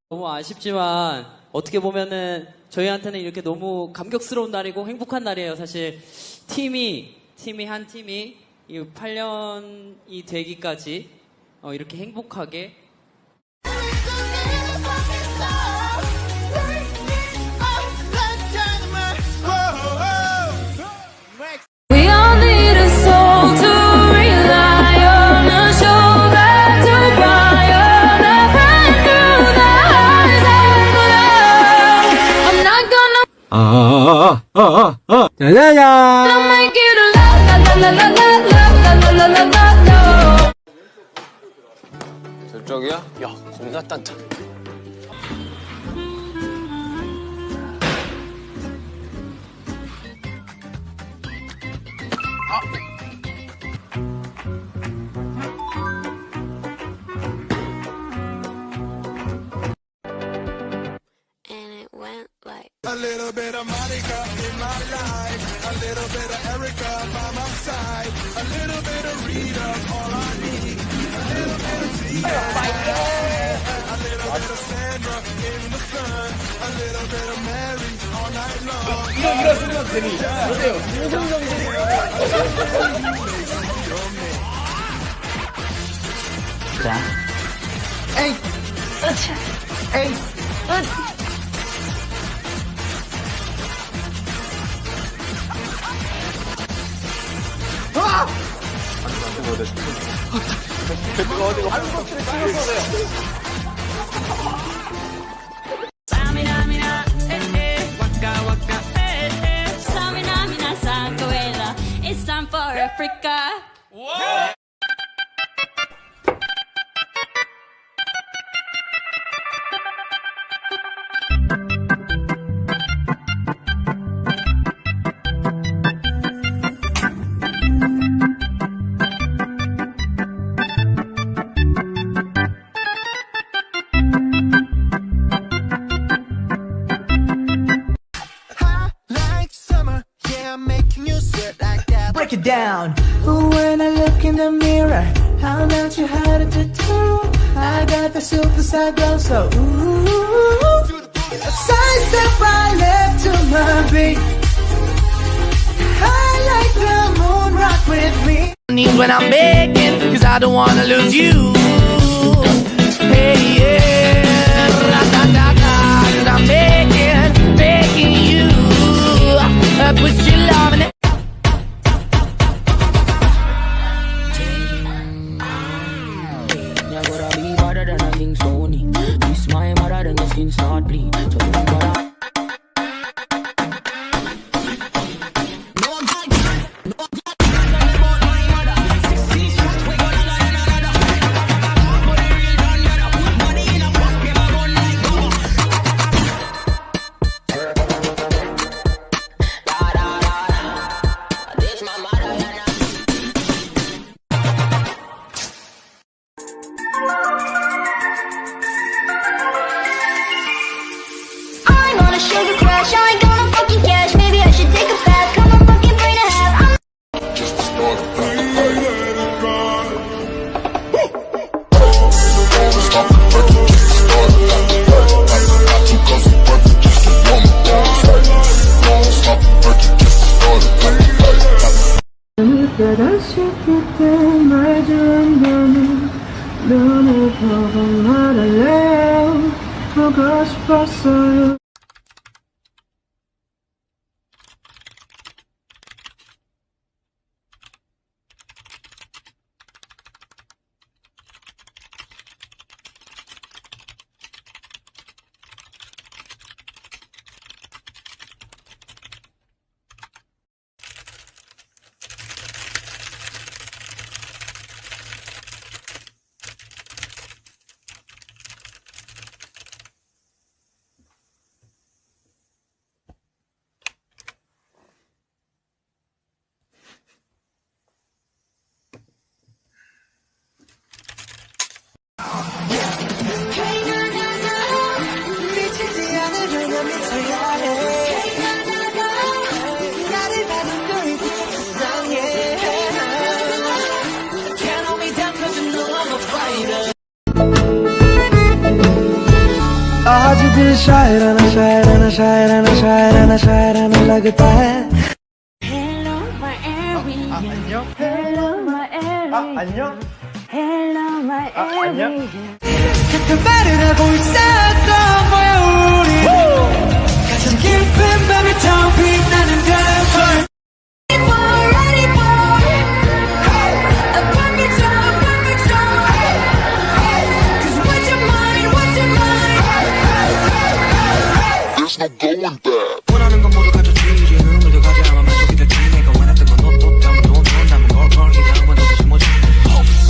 너무 아쉽지만 어떻게 보면은 저희한테는 이렇게 너무 감격스러운 날이고 행복한 날이에요. 사실 한 팀이 이 8년이 되기까지 이렇게 행복하게 짜자잔! 저쪽이야? 야, 겁나 딴딴. A little bit of Monica in my life, a little bit of Erica by my side, a little bit of Rita, all I need, a little bit of Tia, a little bit of Sandra in the sun, a little bit of Mary all night long. 에이! 에이! It's time for Africa. What? Break it down. When I look in the mirror, how about you had a tattoo? I got the superstar glow, so ooh. Sidestep right left to my beat. I like the moon rock with me. When I'm begging, cause I don't wanna lose you. Hey, yeah. Cause I'm begging you. Put your love in it. Start bleed. So 너무 보고 말할래 보고 싶었어요. आज दिल शायराना शायराना शायराना शायराना शायराना लगता है. Hello my area. Hello my area. Hello my area. 그 말을 하고 있었던 거야 우리. 가장 깊은 밤에 타오 빛나는 별들. 원하는 건 모두 가졌지 이제 눈물도 가지 않아 만족이 됐지 내가 원했던 건 너도 때문에 돈 돈다면 널 걸기다면 너도 뭐지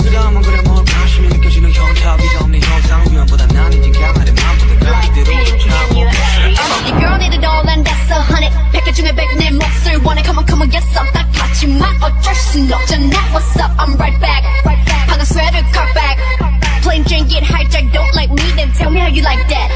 쓰다만 그래 뭘 관심이 느껴지는 현타비가 없는 현상 유연보다 난 이제 강하는 마음보다 별기대로 쫓아오고 Your girl need it all and that's 100 100개 중에 100 내 몫을 원해 come on yes I'm 딱 같지만 어쩔 순 없잖아 What's up I'm right back 방금 sweater cut back Plain Jane get hijacked don't like me then tell me how you like that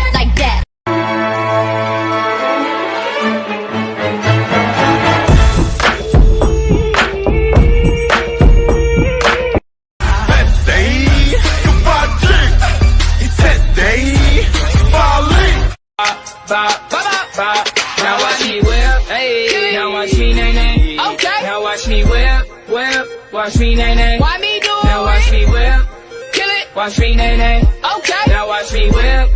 Now watch me whip, hey. Now watch me nay nay. Okay. Now watch me whip. Watch me nay nay. Why me do it? Now watch me whip. Kill it. Watch me nay nay. Okay. Now watch me whip.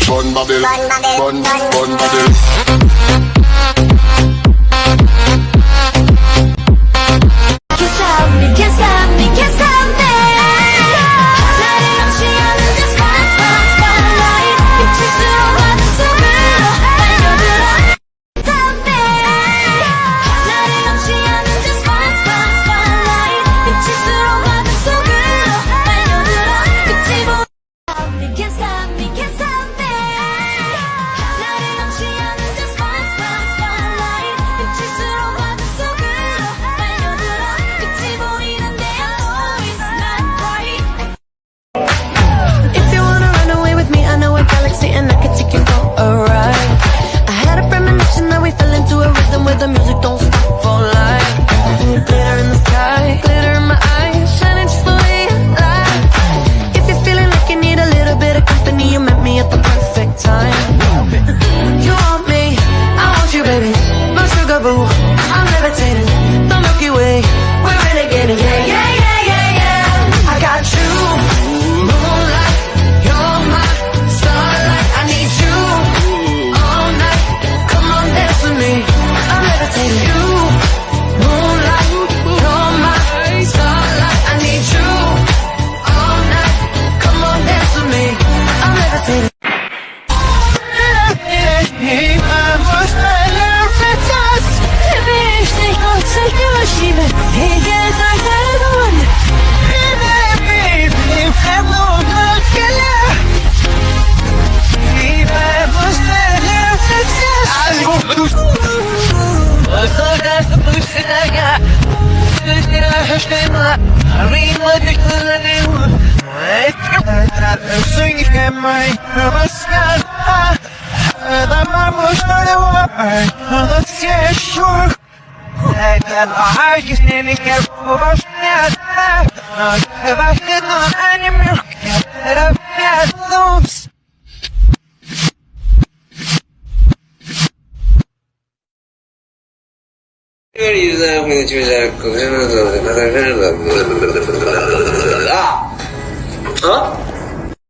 Bun bubble. Can't stop me 나를 넘치하는 the spotlight 빛을수록 어둠 속으로 달려들어 Stop me 나를 넘치하는 the spotlight 빛을수록 어둠 속으로 달려들어 끝이 보여 Can't stop me 나를 넘치하는 the spotlight 빛을수록 어둠 속으로 달려들어 끝이 보이는데 I know it's not right If you wanna run away with me, I know a galaxy and I can take you for a ride. I had a premonition that we fell into a rhythm where the music don't stop for life. Glitter in the sky, glitter in my eyes, shining just the way you like. If you're feeling like you need a little bit of company, you met me at the perfect time. You want me, I want you, baby. My sugar boo, I'm levitating. The Milky Way, we're renegading. Yeah, yeah, yeah, yeah, yeah. I got you. Moonlight, you're my starlight. I need you all night. Come on, dance with me. I'm levitating. You, moonlight, you're my starlight. I need you all night. Come on, dance with me. I'm levitating.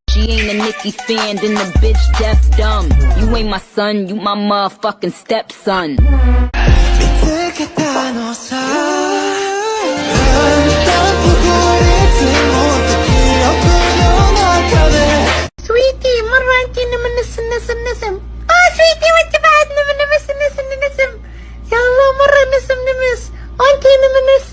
She ain't a Nicki fan, then the bitch deaf dumb. You ain't my son, you my motherfucking stepson. Sweetie, مرة انتي نسم. Sweetie وانت بعد نسم. يلا مرة نسم. انتي نسم.